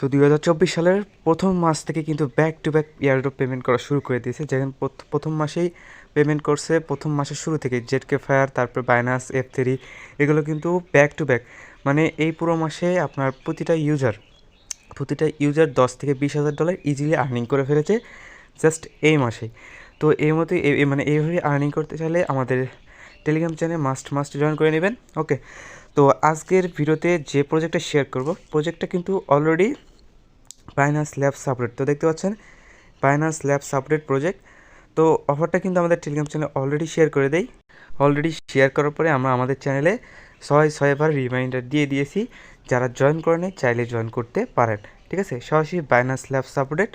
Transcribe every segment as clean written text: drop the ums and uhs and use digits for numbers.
তো 2024 সালের প্রথম মাস থেকে কিন্তু back to back airdrop payment করা শুরু করে দিয়েছে। যেখানে প্রথম মাসেই পেমেন্ট করছে, প্রথম মাসের শুরু থেকে জেডকে ফায়ার, তারপর বাইনান্স F3 এগুলো কিন্তু ব্যাক টু ব্যাক। মানে এই পুরো মাসে আপনার প্রতিটা ইউজার $10,000 থেকে $20,000 ইজিলি আর্নিং করে ফেলেছে জাস্ট এই মাসে। তো এই মতো মানে এইভাবে আর্নিং করতে চাইলে আমাদের টেলিগ্রাম চ্যানেল মাস্ট জয়েন করে নেবেন। ওকে, তো আজকের ভিডিওতে যে প্রজেক্টটা শেয়ার করব, প্রজেক্টটা কিন্তু অলরেডি বাইনান্স ল্যাব সাপোর্টেড। তো দেখতে পাচ্ছেন বাইনান্স ল্যাব সাপোর্টেড প্রজেক্ট। তো অফারটা কিন্তু আমাদের টেলিগ্রাম চ্যানেলে অলরেডি শেয়ার করে দেই। অলরেডি শেয়ার করার পরে আমরা আমাদের চ্যানেলে ছয়বার রিমাইন্ডার দিয়ে দিয়েছি। যারা জয়েন করে নেয় চাইলে জয়েন করতে পারেন, ঠিক আছে। সরাসরি বাইনান্স ল্যাব সাপোর্টেড।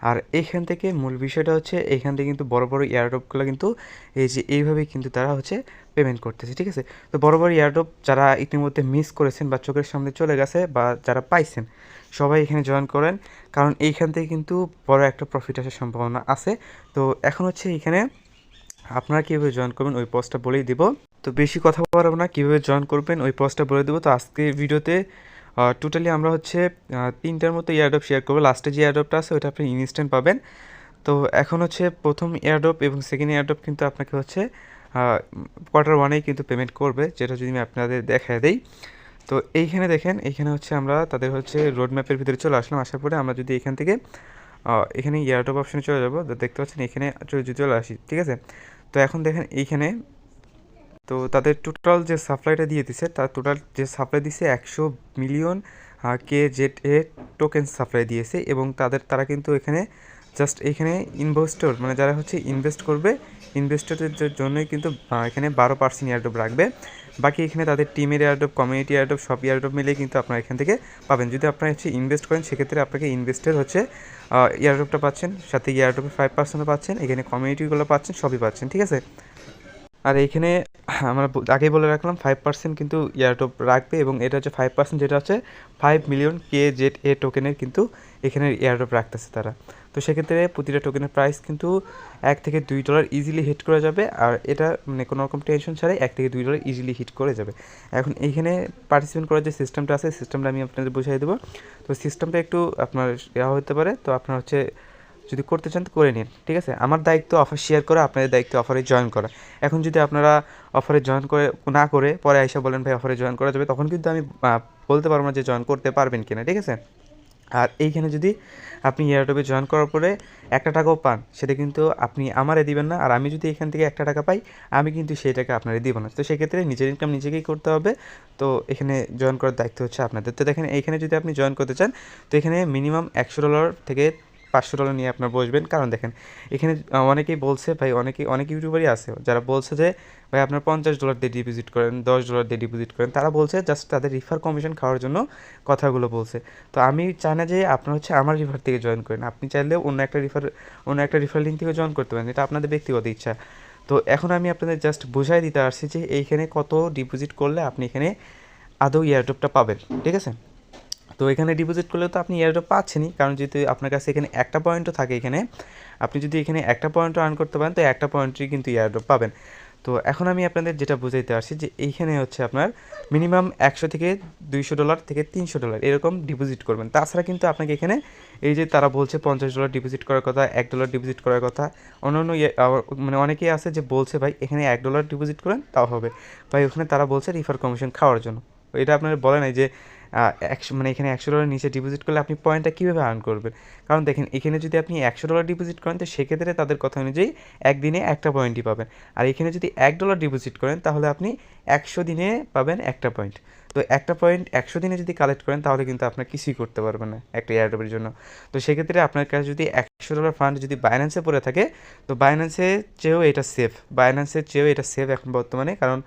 আর এইখান থেকে মূল বিষয়টা হচ্ছে এইখান থেকে কিন্তু বড় বড় এয়ারড্রপগুলো কিন্তু এই যে এইভাবেই কিন্তু তারা হচ্ছে পেমেন্ট করতেছে, ঠিক আছে। তো বড় বড় এয়ারড্রপ যারা ইতিমধ্যে মিস করেছেন বা চোখের সামনে চলে গেছে বা যারা পাইছেন সবাই এখানে জয়েন করেন, কারণ এইখান থেকে কিন্তু বড় একটা প্রফিট আসার সম্ভাবনা আছে। তো এখন হচ্ছে এখানে আপনারা কীভাবে জয়েন করবেন ওই পোস্টটা বলেই দিব। তো বেশি কথা বলবো না, কীভাবে জয়েন করবেন ওই পোস্টটা বলে দেবো। তো আজকের ভিডিওতে টোটালি আমরা হচ্ছে 3টার মতো এয়ারড্রপ শেয়ার করবো। লাস্টে যে এয়ারড্রপটা আছে ওটা আপনি ইনস্ট্যান্ট পাবেন। তো এখন হচ্ছে প্রথম এয়ারড্রপ এবং সেকেন্ড এয়ারড্রপ কিন্তু আপনাকে হচ্ছে Q1 কিন্তু পেমেন্ট করবে, যেটা যদি আমি আপনাদের দেখায় দেই। তো এইখানে দেখেন, এইখানে হচ্ছে আমরা তাদের হচ্ছে রোড ম্যাপের ভিতরে চলে আসলাম। আসার পরে আমরা যদি এখান থেকে এখানে এয়ারড্রপ অপশনে চলে যাবো, দেখতে পাচ্ছেন এখানে চলে আসি, ঠিক আছে। তো এখন দেখেন এইখানে তো তাদের টোটাল যে সাপ্লাইটা দিয়ে দিছে, তার টোটাল যে সাপ্লাই দিছে 100 মিলিয়ন KZA টোকেন সাপ্লাই দিয়েছে। এবং তারা কিন্তু এখানে জাস্ট এখানে ইনভেস্টর মানে যারা হচ্ছে ইনভেস্ট করবে, ইনভেস্টরদের জন্যই কিন্তু এখানে 12% এয়ারড্রপ রাখবে। বাকি এখানে তাদের টিমের এয়ারড্রপ, কমিউনিটি এয়ারড্রপ, সব এয়ারড্রপ মিলে কিন্তু আপনারা এখান থেকে পাবেন। যদি আপনারা হচ্ছে ইনভেস্ট করেন সেক্ষেত্রে আপনাকে ইনভেস্টের হচ্ছে এয়ারড্রপটা পাচ্ছেন, সাথে এয়ারড্রপে 5% পাচ্ছেন, এখানে কমিউনিটিগুলো পাচ্ছেন, সবই পাচ্ছেন, ঠিক আছে। আর এইখানে আমরা আগেই বলে রাখলাম 5% কিন্তু এয়ারড্রপ রাখবে, এবং এটা হচ্ছে 5%, যেটা হচ্ছে 5 মিলিয়ন KZA টোকেনের কিন্তু এখানে এয়ারড্রপ রাখতেছে তারা। তো সেক্ষেত্রে প্রতিটা টোকেনের প্রাইস কিন্তু $1 থেকে $2 ইজিলি হিট করে যাবে। আর এটা মানে কোনো রকম টেনশন ছাড়াই $1 থেকে $2 ইজিলি হিট করে যাবে। এখন এইখানে পার্টিসিপেট করার যে সিস্টেমটা আছে, সিস্টেমটা আমি আপনাদের বুঝিয়ে দেবো। তো সিস্টেমটা একটু আপনার ইয়া হতে পারে, তো আপনার হচ্ছে যদি করতে চান তো করে নিন, ঠিক আছে। আমার দায়িত্ব অফার শেয়ার করা, আপনাদের দায়িত্ব অফারে জয়েন করা। এখন যদি আপনারা অফারে জয়েন না করে পরে আইসা বলেন ভাই অফারে জয়েন করা যাবে, তখন কিন্তু আমি বলতে পারবো না যে জয়েন করতে পারবেন কিনা, ঠিক আছে। আর এইখানে যদি আপনি এয়ারড্রপে জয়েন করার পরে $1 পান, সেটা কিন্তু আপনি আমারে দিবেন না। আর আমি যদি এখান থেকে $1 পাই, আমি কিন্তু সেই টাকা আপনারে দিব না। তো সেক্ষেত্রে নিজের ইনকাম নিজেকেই করতে হবে। তো এখানে জয়েন করার দায়িত্ব হচ্ছে আপনাদের। তো দেখেন এইখানে যদি আপনি জয়েন করতে চান, তো এখানে মিনিমাম $100 থেকে $500 নিয়ে আপনার বসবেন। কারণ দেখেন এখানে অনেকেই বলছে ভাই, অনেক ইউটিউবারই আছে যারা বলছে যে ভাই আপনার $50 দিয়ে ডিপোজিট করেন, $10 দিয়ে ডিপোজিট করেন। তারা বলছে জাস্ট তাদের রিফার কমিশন খাওয়ার জন্য কথাগুলো বলছে। তো আমি চাই না যে আপনার হচ্ছে আমার রিফার থেকে জয়েন করেন, আপনি চাইলেও অন্য একটা রিফার লিঙ্ক থেকে জয়েন করতে পারেন, এটা আপনাদের ব্যক্তিগত ইচ্ছা। তো এখন আমি আপনাদের জাস্ট বোঝাই দিতে আসছি যে এইখানে কত ডিপোজিট করলে আপনি এখানে আদৌ এয়ারড্রপটা পাবেন, ঠিক আছে। তো এখানে ডিপোজিট করলে তো আপনি এয়ারড্রপ পাচ্ছেনই, কারণ যেহেতু আপনার কাছে এখানে একটা পয়েন্টও থাকে, এখানে আপনি যদি এখানে একটা পয়েন্টও আর্ন করতে পারেন তো একটা পয়েন্টই কিন্তু এয়ারড্রপ পাবেন। তো এখন আমি আপনাদের যেটা বুঝাইতে আসছি যে এইখানে হচ্ছে আপনার মিনিমাম $100 থেকে $200 থেকে $300 এরকম ডিপোজিট করবেন। তাছাড়া কিন্তু আপনাকে এখানে এই যে তারা বলছে $50 ডিপোজিট করার কথা, $1 ডিপোজিট করার কথা, অন্যান্য মানে অনেকেই আছে যে বলছে ভাই এখানে $1 ডিপোজিট করেন তাও হবে ভাই, ওখানে তারা বলছে রিফার কমিশন খাওয়ার জন্য। এটা আপনার বলে নাই যে মানে এখানে $100 নিচে ডিপোজিট করলে আপনি পয়েন্টটা কীভাবে আর্ন করবেন। কারণ দেখেন এখানে যদি আপনি $100 ডিপোজিট করেন, তো সেক্ষেত্রে তাদের কথা অনুযায়ী একদিনে একটা পয়েন্টই পাবেন। আর এখানে যদি $1 ডিপোজিট করেন তাহলে আপনি 100 দিনে পাবেন একটা পয়েন্ট। তো একটা পয়েন্ট 100 দিনে যদি কালেক্ট করেন তাহলে কিন্তু আপনার কিছুই করতে পারবেন না একটা এয়ারড্রপের জন্য। তো সেক্ষেত্রে আপনার কাছে যদি $100 ফান্ড যদি বাইন্যান্সে পড়ে থাকে, তো বাইন্যান্সের চেয়েও এটা সেফ এখন বর্তমানে। কারণ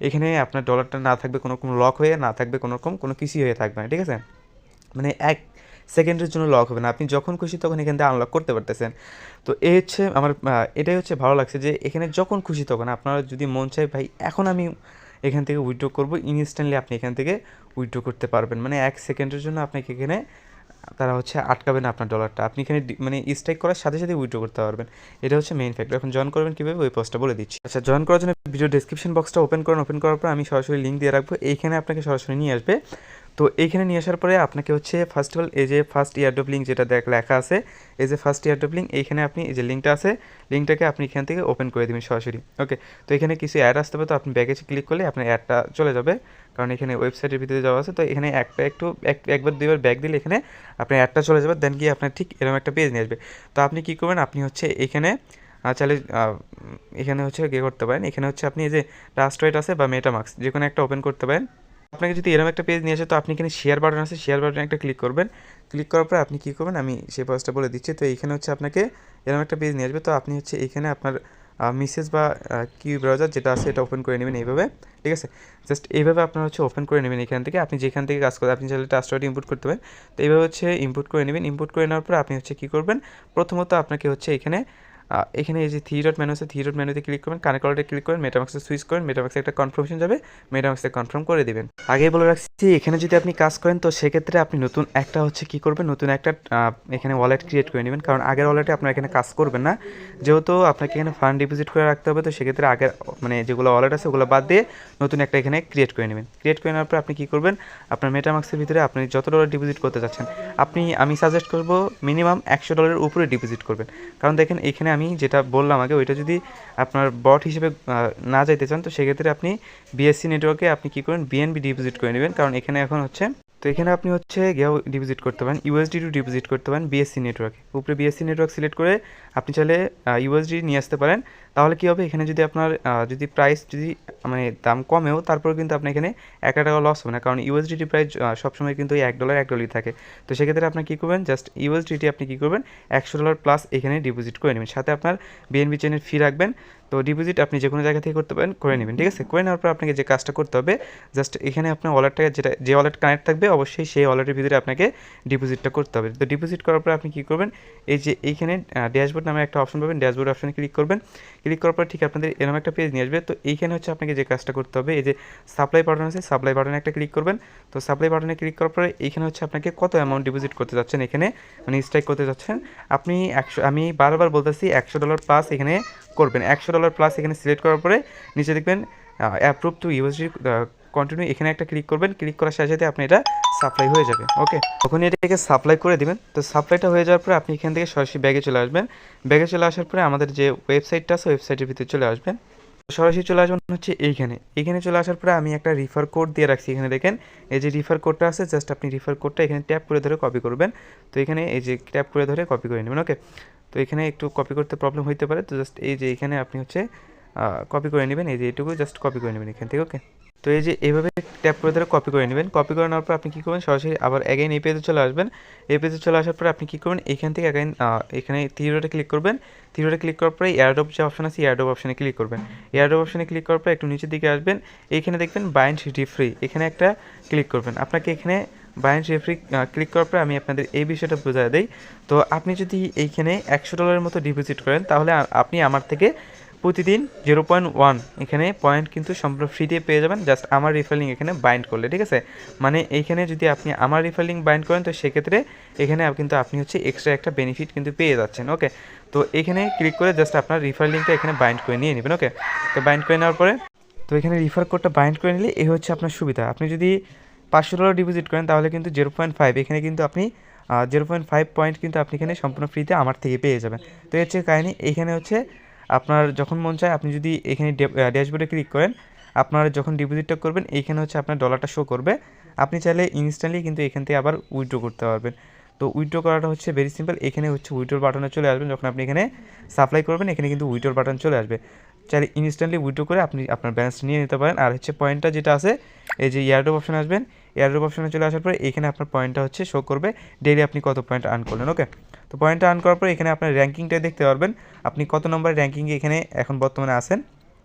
এখানে আপনার ডলারটা না থাকবে কোনো রকম লক হয়ে, না থাকবে কোনো রকম কোনো কিছুই হয়ে থাকবে না, ঠিক আছে। মানে 1 সেকেন্ডের জন্য লক হবে না, আপনি যখন খুশি তখন এখান থেকে আনলক করতে পারতেছেন। তো এই হচ্ছে আমার এটাই হচ্ছে ভালো লাগছে যে এখানে যখন খুশি তখন আপনারা যদি মন চায় ভাই এখন আমি এখান থেকে উইথড্র করবো, ইনস্ট্যান্টলি আপনি এখান থেকে উইথড্র করতে পারবেন। মানে 1 সেকেন্ডের জন্য আপনাকে এখানে তারা হচ্ছে আটকাবে না আপনার ডলারটা, আপনি এখানে মানে স্ট্রাইক করার সাথে সাথে উইথড্র করতে পারবেন। এটা হচ্ছে মেইন ফ্যাক্টর। এখন জয়েন করবেন কীভাবে ওই পোস্টটা বলে দিচ্ছি। আচ্ছা, জয়েন করার জন্য ভিডিও ডেসক্রিপশন বক্সটা ওপেন করার পরে আমি সরাসরি লিঙ্ক দিয়ে রাখবো, এইখানে আপনাকে সরাসরি নিয়ে আসবে। তো এইখানে নিয়ে আসার পরে আপনাকে হচ্ছে ফার্স্ট অফ অল এই যে ফার্স্ট এয়ারড্রপ লিঙ্ক যেটা লেখা আছে, এই যে ফার্স্ট এয়ারড্রপ লিঙ্ক, এইখানে আপনি এই যে লিঙ্কটা আছে, লিঙ্কটাকে আপনি এখান থেকে ওপেন করে দেবেন সরাসরি। ওকে, তো এখানে কিছু অ্যাড আসতে হবে, তো আপনি ব্যাগে ক্লিক করলে আপনার অ্যাডটা চলে যাবে, কারণ এখানে ওয়েবসাইটের ভিতরে যাওয়া আছে। তো এখানে একবার দুইবার ব্যাক দিলে এখানে আপনার অ্যাডটা চলে যাবে, দেন গিয়ে আপনার ঠিক এরকম একটা পেজ নিয়ে আসবে। তো আপনি কী করবেন, আপনি হচ্ছে এখানে চাইলে এখানে হচ্ছে গিয়ে করতে পারেন, এখানে হচ্ছে আপনি এই যে ট্রাস্টওয়েট আছে বা মেটামাক্স যে কোনো একটা ওপেন করতে পারেন। আপনাকে যদি এরকম একটা পেজ নিয়ে আসে, তো আপনি এখানে শেয়ার বাটন আছে, শেয়ার বাটনে একটা ক্লিক করবেন। ক্লিক করার পরে আপনি কী করবেন, আমি সেই প্রসেসটা বলে দিচ্ছি। তো এইখানে হচ্ছে আপনাকে এরকম একটা পেজ নিয়ে আসবে, তো আপনি হচ্ছে এইখানে আপনার মেসেজ বা কিউ ব্রাউজার যেটা আছে এটা ওপেন করে নেবেন এইভাবে, ঠিক আছে। জাস্ট এইভাবে আপনার হচ্ছে ওপেন করে নেবেন এখান থেকে, আপনি যেখান থেকে কাজ করেন, আপনি চাইলে ট্রাস্টওয়েট ইম্পোর্ট করতে পারেন। তো এইভাবে হচ্ছে ইম্পোর্ট করে নেবেন। ইম্পোর্ট করে নেওয়ার পর আপনি হচ্ছে কী করবেন, প্রথমত আপনাকে হচ্ছে এখানে এখানে এই যে থ্রি ডট মেনু আছে, থ্রি ডট মেনুতে ক্লিক করবেন, কানেক্ট ওয়ালেটে ক্লিক করেন, মেটামাক্সে সুইচ করেন, মেটামাক্সে একটা কনফার্মেশন যাবে, মেটামাক্সে কনফার্ম করে দেবেন। আগেই বলে রাখছি, এখানে যদি আপনি কাজ করেন তো সেক্ষেত্রে আপনি নতুন একটা হচ্ছে কী করবেন, নতুন একটা এখানে ওয়ালেট ক্রিয়েট করে নেবেন, কারণ আগের ওয়ালেটে আপনার এখানে কাজ করবেন না, যেহেতু আপনাকে এখানে ফান্ড ডিপোজিট করে রাখতে হবে। তো সেক্ষেত্রে আগের মানে যেগুলো ওয়ালেট আছে ওগুলো বাদ দিয়ে নতুন একটা এখানে ক্রিয়েট করে নেবেন। ক্রিয়েট করে নেওয়ার পর আপনি কী করবেন, আপনার মেটামাক্সের ভিতরে আপনি যত ডলার ডিপোজিট করতে চাচ্ছেন, আমি সাজেস্ট করব মিনিমাম $100 উপরে ডিপোজিট করবেন। কারণ দেখেন এখানে আমি যেটা বললাম আগে, ওইটা যদি আপনার বট হিসেবে না যাইতে চান, তো সেক্ষেত্রে আপনি বিএসসি নেটওয়ার্কে আপনি কী করেন, বিএনবি ডিপোজিট করে নেবেন, কারণ এখানে এখন হচ্ছে, তো এখানে আপনি হচ্ছে গিয়েও ডিপোজিট করতে পারেন, ইউএসডি ডিপোজিট করতে পারেন বিএসসি নেটওয়ার্কে। উপরে বিএসসি নেটওয়ার্ক সিলেক্ট করে আপনি চাইলে ইউএসডি নিয়ে আসতে পারেন। তাহলে কী হবে, এখানে যদি আপনার যদি প্রাইস যদি মানে দাম কমেও, তারপরেও কিন্তু আপনার এখানে $1 লস হবে না, কারণ ইউএসডিটি প্রাইস সবসময় কিন্তু $1 থাকে। তো সেক্ষেত্রে আপনি কী করবেন, জাস্ট ইউএসডিটি আপনি কী করবেন, $100 প্লাস এখানে ডিপোজিট করে নেবেন, সাথে আপনার বিএনবি চেনের ফি রাখবেন। তো ডিপোজিট আপনি যে কোনো জায়গা থেকে করতে পারেন, করে নেবেন, ঠিক আছে। করে নেওয়ার পর আপনাকে যে কাজটা করতে হবে, জাস্ট এখানে আপনার ওয়ালেটটাকে যে ওয়ালেট কানেক্ট থাকবে অবশ্যই সেই ওয়ালেটের ভিতরে আপনাকে ডিপোজিটটা করতে হবে। তো ডিপোজিট করার পর আপনি কী করবেন, এই যে এইখানে ড্যাশবোর্ড নামে একটা অপশন পাবেন, ড্যাশবোর্ড অপশনে ক্লিক করবেন। ক্লিক করার পর ঠিক আপনাদের এরকম একটা পেজ নিয়ে আসবে। তো এইখানে হচ্ছে আপনাকে যে কাজটা করতে হবে, এই যে সাপ্লাই বাটন আছে, সাপ্লাই বাটনে একটা ক্লিক করবেন। তো সাপ্লাই বাটনে ক্লিক করার পরে এইখানে হচ্ছে আপনাকে কত অ্যামাউন্ট ডিপোজিট করতে যাচ্ছেন, এখানে মানে স্ট্রাইক করতে যাচ্ছেন আপনি আমি বারবার বলতেছি $100 প্লাস এখানে করবেন। $100 প্লাস এখানে সিলেক্ট করার পরে নিচে দেখবেন অ্যাপ্রুভ টু ইউএসডি কন্টিনিউ, এখানে একটা ক্লিক করবেন। ক্লিক করার সাথে সাথে আপনি এটা সাপ্লাই হয়ে যাবে। ওকে, তখন এটাকে সাপ্লাই করে দিবেন। তো সাপ্লাইটা হয়ে যাওয়ার পরে আপনি এখান থেকে সরাসরি ব্যাগে চলে আসবেন। ব্যাগে চলে আসার পরে আমাদের যে ওয়েবসাইটটা আছে ওয়েবসাইটের ভিতরে চলে আসবেন। সরাসরি চলে আসবেন হচ্ছে এইখানে চলে আসার পরে আমি একটা রিফার কোড দিয়ে রাখছি, এখানে দেখেন এই যে রিফার কোডটা আছে, জাস্ট আপনি রিফার কোডটা এখানে ট্যাপ করে ধরে কপি করবেন। তো এখানে এই যে ট্যাপ করে ধরে কপি করে নেবেন। ওকে, তো এখানে একটু কপি করতে প্রবলেম হতে পারে, তো জাস্ট এই যে এখানে আপনি হচ্ছে কপি করে নেবেন, এই যে এইটুকু জাস্ট কপি করে নেবেন এখান থেকে। ওকে, তো এই যে এইভাবে ট্যাপ করে ধরে কপি করে নেবেন। কপি করে নেওয়ার পর আপনি কী করবেন, সরাসরি আবার অ্যাগেন এই পেজে চলে আসবেন। এই পেজে চলে আসার পরে আপনি কী করবেন, এখান থেকে অ্যাগেন এখানে থ্রি ডটে ক্লিক করবেন। থ্রি ডটে ক্লিক করার পরে এয়ারড্রপ যে অপশন আছে এয়ারড্রপ অপশনে ক্লিক করবেন। এয়ারড্রপ অপশনে ক্লিক করার পর একটু নিচের দিকে আসবেন, এইখানে দেখবেন বাইন্ড রিফ্রি, এখানে একটা ক্লিক করবেন। আপনাকে এখানে বাইন্ড রিফ্রি ক্লিক করার পরে আমি আপনাদের এই বিষয়টা বোঝায় দিই। তো আপনি যদি এইখানে $100 মতো ডিপোজিট করেন, তাহলে আপনি আমার থেকে প্রতিদিন 0.1 এখানে পয়েন্ট কিন্তু সম্পূর্ণ ফ্রিতে পেয়ে যাবেন, জাস্ট আমার রিফার লিঙ্ক এখানে বাইন্ড করলে, ঠিক আছে। মানে এইখানে যদি আপনি আমার রিফার লিঙ্ক বাইন্ড করেন, তো সেক্ষেত্রে এখানে কিন্তু আপনি হচ্ছে এক্সট্রা একটা বেনিফিট কিন্তু পেয়ে যাচ্ছেন। ওকে, তো এখানে ক্লিক করে জাস্ট আপনার রিফার লিঙ্কটা এখানে বাইন্ড করে নিয়ে নেবেন। ওকে, তো বাইন্ড করে নেওয়ার পরে তো এখানে রিফার কোডটা বাইন্ড করে নিলে এই হচ্ছে আপনার সুবিধা। আপনি যদি $500 ডিপোজিট করেন, তাহলে কিন্তু 0.5 এখানে কিন্তু আপনি 0.5 পয়েন্ট কিন্তু আপনি এখানে সম্পূর্ণ ফ্রিতে আমার থেকে পেয়ে যাবেন। তো এই হচ্ছে কাহিনি। এইখানে হচ্ছে আপনার যখন মন চায় আপনি যদি এখানে ড্যাশবোর্ডে ক্লিক করেন, আপনার যখন ডিপোজিটটা করবেন এইখানে হচ্ছে আপনার ডলারটা শো করবে। আপনি চাইলে ইনস্ট্যান্টলি কিন্তু এখান থেকে আবার উইথড্র করতে পারবেন। তো উইথড্র করাটা হচ্ছে ভেরি সিম্পল, এখানে হচ্ছে উইথড্র বাটনে চলে আসবেন। যখন আপনি এখানে সাপ্লাই করবেন, এখানে কিন্তু উইথড্র বাটন চলে আসবে। চাইলে ইনস্ট্যান্টলি উইথড্র করে আপনি আপনার ব্যালেন্স নিয়ে নিতে পারেন। আর হচ্ছে পয়েন্টটা যেটা আছে, এই যে এয়ারড্রপ অপশন আসবেন, এয়ারড্রপ অপশনে চলে আসার পরে এখানে আপনার পয়েন্টটা হচ্ছে শো করবে, ডেইলি আপনি কত পয়েন্ট আর্ন করলেন। ওকে, তো পয়েন্টটা আর্ন করার পরে এখানে আপনার র্যাঙ্কিংটা দেখতে পারবেন, আপনি কত নম্বর র্যাঙ্কিংয়ে এখানে এখন বর্তমানে আছেন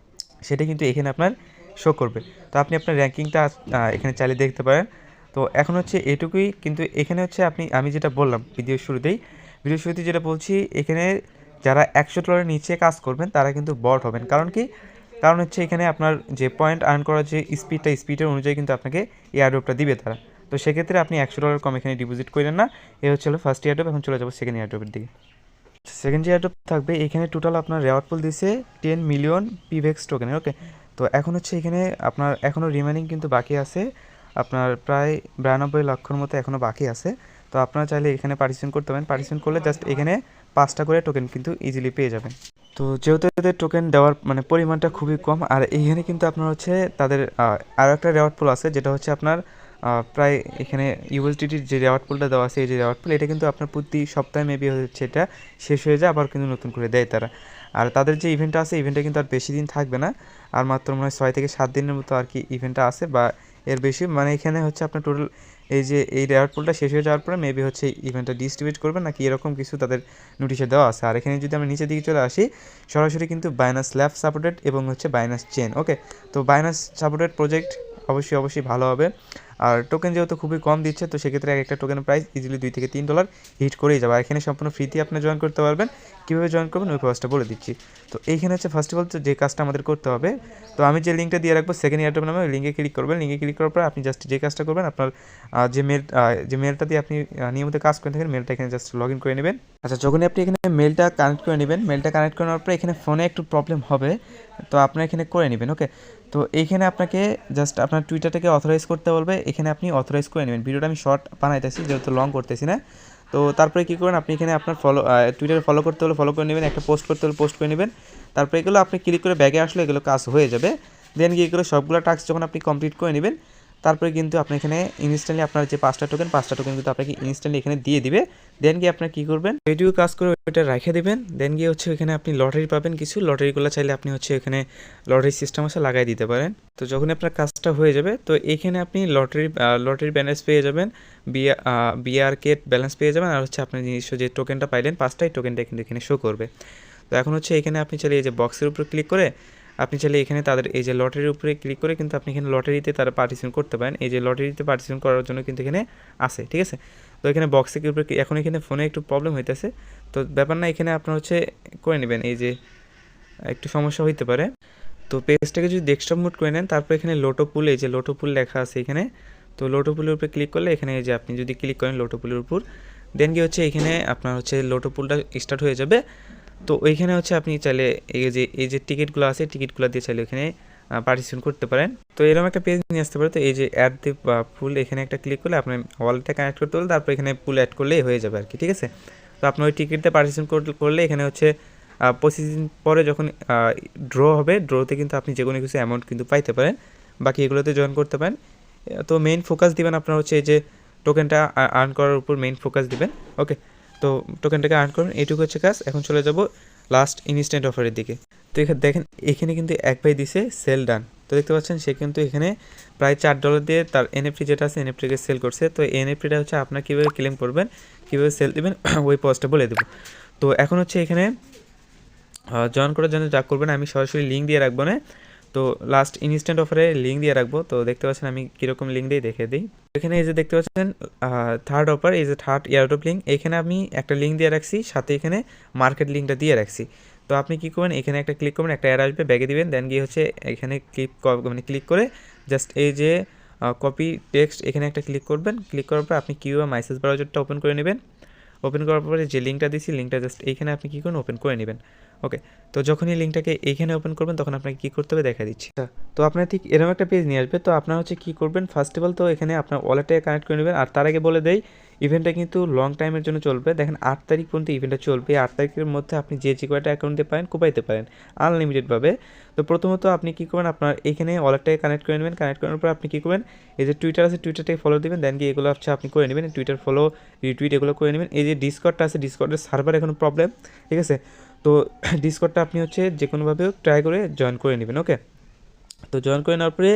সেটা কিন্তু এখানে আপনার শো করবে। তো আপনি আপনার র্যাঙ্কিংটা এখানে চালিয়ে দেখতে পারেন। তো এখন হচ্ছে এটুকুই, কিন্তু এখানে হচ্ছে আমি যেটা বললাম ভিডিওর শুরুতে যেটা বলছি, এখানে যারা $100 নিচে কাজ করবেন তারা কিন্তু বট হবেন। কারণ হচ্ছে এখানে আপনার যে পয়েন্ট আর্ন করার যে স্পিডের অনুযায়ী কিন্তু আপনাকে এয়ারড্রপটা দিবে তারা। তো সেক্ষেত্রে আপনি $100 কম এখানে ডিপোজিট করেন না। এ হচ্ছে ফার্স্ট এয়ারড্রপ। এখন চলে যাবো সেকেন্ড এয়ারড্রপের দিকে। সেকেন্ড যে এয়ারড্রপ থাকবে, এখানে টোটাল আপনার রেওয়ার্ড পুল দিছে 10 মিলিয়ন Pbux টোকেনের। ওকে, তো এখন হচ্ছে এখানে আপনার এখনও রিমেনিং কিন্তু বাকি আছে আপনার প্রায় 92 লক্ষর মতো এখনও বাকি আছে। তো আপনারা চাইলে এখানে পার্টিসিপেট করতে পারেন। পার্টিসিপেট করলে জাস্ট এখানে 5টা করে টোকেন কিন্তু ইজিলি পেয়ে যাবেন। তো যেহেতু এদের টোকেন দেওয়ার মানে পরিমাণটা খুবই কম, আর এইখানে কিন্তু আপনার হচ্ছে তাদের আরও একটা রেওয়ার্ড পুল আছে, যেটা হচ্ছে আপনার প্রায় এখানে ইউএসডিটির যে রেওয়ার্ড পুলটা দেওয়া আছে, এই যে রেওয়ার্ড পুল, এটা কিন্তু আপনার প্রতি সপ্তাহে মেবি হচ্ছে এটা শেষ হয়ে যায়, আবার কিন্তু নতুন করে দেয় তারা। আর তাদের যে ইভেন্টটা আছে, ইভেন্টটা কিন্তু আর বেশি দিন থাকবে না, আর মাত্র মনে হয় 6 থেকে 7 দিনের মতো আর কি ইভেন্টটা আছে, বা এর বেশি। মানে এখানে হচ্ছে আপনার টোটাল এই যে এই রেওয়ার্ড পুলটা শেষ হয়ে যাওয়ার পরে মেবি হচ্ছে ইভেন্টটা ডিস্ট্রিবিউট করবে নাকি এরকম কিছু তাদের নোটিশে দেওয়া আছে। আর এখানে যদি আমরা নিচের দিকে চলে আসি, সরাসরি কিন্তু বাইনান্স ল্যাব সাপোর্টেড এবং হচ্ছে বাইনান্স চেন। ওকে, তো বাইনান্স সাপোর্টেড প্রজেক্ট অবশ্যই ভালো হবে। আর টোকেন যেহেতু খুবই কম দিচ্ছে, তো সেক্ষেত্রে একটা টোকেনের প্রাইস ইজিলি $2 থেকে $3 হিট করেই যাবে। আর এখানে সম্পূর্ণ ফ্রিতে আপনি জয়েন করতে পারবেন। কীভাবে জয়েন করবেন ওই প্রসেসটা বলে দিচ্ছি। তো এইখানে হচ্ছে ফার্স্ট অফ অল যে কাজটা আমাদের করতে হবে, তো আমি যে লিঙ্কটা দিয়ে রাখবো সেকেন্ড এয়ারড্রপ নামে, ওই লিঙ্কে ক্লিক করবেন। লিঙ্কে ক্লিক করার পর আপনি জাস্ট যে কাজটা করবেন, আপনার যে মেলটা দিয়ে আপনি নিয়মিত কাজ করে থাকেন, মেলটা এখানে জাস্ট লগ ইন করে নেবেন। আচ্ছা, যখনই আপনি এখানে মেলটা কানেক্ট করে নেবেন, মেলটা কানেক্ট করে নেওয়ার পর এখানে ফোনে একটু প্রবলেম হবে, তো আপনারা এখানে করে নেবেন। ওকে, তো এইখানে আপনাকে জাস্ট আপনার টুইটারটাকে অথরাইজ করতে বলবে, এখানে আপনি অথরাইজ করে নেবেন। ভিডিওটা আমি শর্ট বানাইতেছি যেহেতু লং করতেছি না। তো তারপরে কী করবেন, আপনি এখানে আপনার টুইটারে ফলো করতে হলে ফলো করে নেবেন, একটা পোস্ট করতে হলে পোস্ট করে নেবেন। তারপরে এগুলো আপনি ক্লিক করে ব্যাগে আসলে এগুলো কাজ হয়ে যাবে। দেন গিয়ে এগুলো সবগুলো টাস্ক যখন আপনি কমপ্লিট করে নেবেন, তারপরে কিন্তু আপনি এখানে ইনস্ট্যান্টলি আপনার যে 5টা টোকেন কিন্তু আপনাকে ইনস্ট্যান্টলি এখানে দিয়ে দিবে। দেন গিয়ে আপনার কী করবেন, ভিডিও কাজ করে ওইটা রেখে দেবেন। দেন গিয়ে হচ্ছে এখানে আপনি লটারি পাবেন কিছু, লটারিগুলো চাইলে আপনি হচ্ছে এখানে লটারি সিস্টেম আছে লাগাই দিতে পারেন। তো যখন আপনার কাজটা হয়ে যাবে, তো এখানে আপনি লটারি ব্যালেন্স পেয়ে যাবেন, বিআরকেট ব্যালেন্স পেয়ে যাবেন, আর হচ্ছে আপনার নিজস্ব যে টোকেনটা পাইলেন 5টাই টোকেনটা কিন্তু এখানে শো করবে। তো এখন হচ্ছে এখানে আপনি চাইলে এই যে বক্সের উপরে ক্লিক করে আপনি চাইলে এখানে তাদের এই যে লটারির উপরে ক্লিক করে কিন্তু আপনি এখানে লটারিতে তারা পার্টিসিপেট করতে পারেন। এই যে লটারিতে পার্টিসিপেট করার জন্য কিন্তু এখানে আছে, ঠিক আছে। তো এখানে বক্সের উপরে এখন এখানে ফোনে একটু প্রবলেম হইতেছে, তো ব্যাপার না, এখানে আপনার হচ্ছে করে নেবেন, এই যে একটু সমস্যা হইতে পারে। তো পেজটাকে যদি ডেস্কটপ মোড করে নেন, তারপর এখানে লোটো পুল, এই যে লোটো পুল লেখা আছে এখানে, তো লোটো পুলের উপরে ক্লিক করলে এখানে এই যে আপনি যদি ক্লিক করেন লোটো পুলের উপর, দেন কি হচ্ছে এখানে আপনার হচ্ছে লোটো পুলটা স্টার্ট হয়ে যাবে। তো ওইখানে হচ্ছে আপনি চাইলে এই যে টিকিটগুলো আছে, টিকিটগুলো দিয়ে চাইলে এখানে পার্টিসিপেট করতে পারেন। তো এরকম একটা পেজ নিয়ে আসতে পারে। তো এই যে অ্যাড দি পুল, এখানে একটা ক্লিক করলে আপনার ওয়ালেটটা কানেক্ট করতে হলে তারপর এখানে পুল অ্যাড করলেই হয়ে যাবে আর কি, ঠিক আছে। তো আপনার ওই টিকিটটা পার্টিসিপেট করলে এখানে হচ্ছে 25 দিন পরে যখন ড্র হবে, ড্রতে কিন্তু আপনি যে কোনো কিছু অ্যামাউন্ট কিন্তু পাইতে পারেন, বাকি এগুলোতে জয়েন করতে পারেন। তো মেইন ফোকাস দিবেন আপনার হচ্ছে এই যে টোকেনটা আর্ন করার উপর মেইন ফোকাস দিবেন। ওকে, তো টোকেনটাকে আর্ন করুন, এইটুকু হচ্ছে কাজ। এখন চলে যাব লাস্ট ইনস্ট্যান্ট অফারের দিকে। তো এখানে দেখেন, এখানে কিন্তু এক ভাই দিছে সেল ডান। তো দেখতে পাচ্ছেন সে কিন্তু এখানে প্রায় $4 দিয়ে তার এনএফটি যেটা আছে এনএফটিকে সেল করছে। তো এনএফটিটা হচ্ছে আপনার কীভাবে ক্লেম করবেন, কীভাবে সেল দেবেন ওই পোস্টটা বলে দেবো। তো এখন হচ্ছে এখানে জয়েন করার জন্য যা করবেন, আমি সরাসরি লিঙ্ক দিয়ে রাখবো না, তো লাস্ট ইনস্ট্যান্ট অফারে লিঙ্ক দিয়ে রাখবো। তো দেখতে পাচ্ছেন আমি কীরকম লিঙ্ক দিয়ে দেখে দিই। এখানে এই যে দেখতে পাচ্ছেন থার্ড অফার, এই যে থার্ড এয়ারড্রপ লিঙ্ক, এখানে আমি একটা লিঙ্ক দিয়ে রাখছি, সাথে এখানে মার্কেট লিঙ্কটা দিয়ে রাখছি। তো আপনি কী করবেন, এখানে একটা ক্লিক করবেন, একটা অ্যাড আসবে, ব্যাগে দিবেন। দেন গিয়ে হচ্ছে এখানে ক্লিক করে জাস্ট এই যে কপি টেক্সট, এখানে একটা ক্লিক করবেন। ক্লিক করার পর আপনি কিউআর মেসেজ ব্রাউজারটা ওপেন করে নেবেন। ওপেন করার পরে যে লিঙ্কটা দিয়েছি, লিঙ্কটা জাস্ট এইখানে আপনি কী করুন, ওপেন করে নেবেন। ওকে, তো যখনই লিঙ্কটাকে এইখানে ওপেন করবেন, তখন আপনাকে কী করতে হবে দেখা দিচ্ছি। তো আপনার ঠিক এরকম একটা পেজ নিয়ে আসবে। তো আপনার হচ্ছে কী করবেন, ফার্স্ট অফ অল তো এখানে আপনার ওয়ালেটটাকে কানেক্ট করে নেবেন। আর তার আগে বলে দেই, ইভেন্টটা কিন্তু লং টাইমের জন্য চলবে। দেখেন 8 তারিখ পর্যন্ত ইভেন্টটা চলবে। 8 তারিখের মধ্যে আপনি যে কয়টা অ্যাকাউন্ট দিয়ে পারেন কোপাইতে পারেন আনলিমিটেডভাবে। তো প্রথমত আপনি কী করবেন, আপনার এখানে ওয়ালেটটাকে কানেক্ট করে নেবেন। কানেক্ট করার পর আপনি কী করবেন, এই যে টুইটার আছে, টুইটারটাকে ফলো দেবেন। দেন গিয়ে এগুলো হচ্ছে আপনি করে নেবেন, টুইটার ফলো, রিটুইট এগুলো করে নেবেন। এই যে ডিসকর্ডটা আছে, ডিসকর্ডের সার্ভার এখন প্রবলেম, ঠিক আছে। তো ডিসকর্ডটা আপনি হচ্ছে যে কোনোভাবে ট্রাই করে জয়েন করে নেবেন। ওকে, তো জয়েন করে নেওয়ার পরে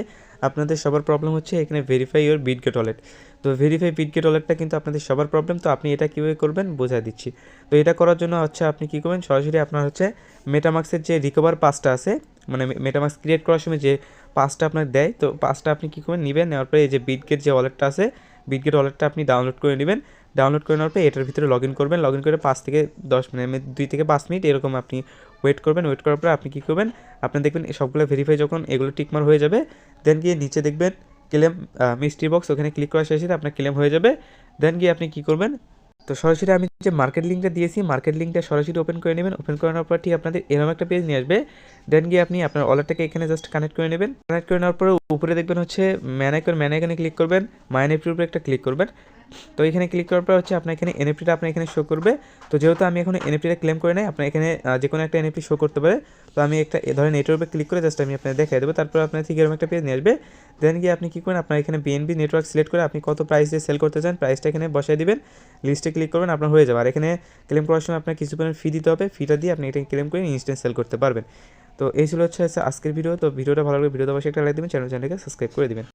আপনাদের সবার প্রবলেম হচ্ছে এখানে ভেরিফাই ইওর বিটগেট ওয়ালেট। তো ভেরিফাই বিটগেট ওয়ালেটটা কিন্তু আপনাদের সবার প্রবলেম। তো আপনি এটা কীভাবে করবেন বোঝাই দিচ্ছি। তো এটা করার জন্য হচ্ছে আপনি কী করবেন, সরাসরি আপনার হচ্ছে মেটামাক্সের যে রিকভার পাসটা আছে, মানে মেটামাক্স ক্রিয়েট করার সময় যে পাসটা আপনার দেয়, তো পাসটা আপনি কী করবেন, নেবেন। নেওয়ার পরে এই যে বিটগেট যে ওয়ালেটটা আছে, বিটগেট ওয়ালেটটা আপনি ডাউনলোড করে নেবেন। ডাউনলোড করে নেওয়ার পরে এটার ভিতরে লগ ইন করবেন। লগ ইন করে 5 থেকে 10 মিনিট, 2 থেকে 5 মিনিট এরকম আপনি ওয়েট করবেন। ওয়েট করার পরে আপনি কী করবেন, আপনি দেখবেন সবগুলো ভেরিফাই যখন এগুলো টিকমার হয়ে যাবে, দেন গিয়ে নিচে দেখবেন ক্লেম মিস্ট্রি বক্স, ওখানে ক্লিক করা শেষে আপনার ক্লেম হয়ে যাবে। দেন গিয়ে আপনি কী করবেন, তো সরাসরি আমি যে মার্কেট লিঙ্কটা দিয়েছি, মার্কেট লিঙ্কটা সরাসরি ওপেন করে নেবেন। ওপেন করানোর পর ঠিক আপনাদের এরকম একটা পেজ নিয়ে আসবে। দেন গিয়ে আপনি আপনার ওয়ালেটটাকে এখানে জাস্ট কানেক্ট করে নেবেন। কানেক্ট করে নেওয়ার পরে উপরে দেখবেন হচ্ছে ম্যান আইকনে ক্লিক করবেন, মাই এনএফটির উপরে একটা ক্লিক করবেন। তো এখানে ক্লিক করার পর হচ্ছে আপনার এখানে এনএফটিটা আপনার এখানে শো করবে। তো যেহেতু আমি এখন এনএফটিটা ক্লেম করে নেই, আপনার এখানে যে কোনো একটা এনএফটি শো করতে পারে। তো আমি একটা ধরেন এটার উপরে ক্লিক করে জাস্ট আমি আপনাকে দেখাই দেবো। তারপর আপনার ঠিক এরকম একটা পেজ নিয়ে আসবে। দেন গিয়ে আপনি কী করেন, আপনার এখানে বিএনবি নেটওয়ার্ক সিলেক্ট করে আপনি কত প্রাইসে সেল করতে চান প্রাইসটা এখানে বসাই দিবেন, লিস্টে ক্লিক করবেন, আপনার হয়ে যাবে। আর এখানে ক্লেম করার সময় আপনার কিছু পরিমাণ ফি দিতে হবে, ফিটা দিয়ে আপনি এটা ক্লেম করে ইনস্ট্যান্ট সেল করতে পারবেন। তো এই ছিল হচ্ছে আজকের ভিডিও। তো ভিডিওটা ভালো লাগলে ভিডিওতে অবশ্যই একটা লাইক দেবেন, চ্যানেলটাকে সাবস্ক্রাইব করে দিবেন।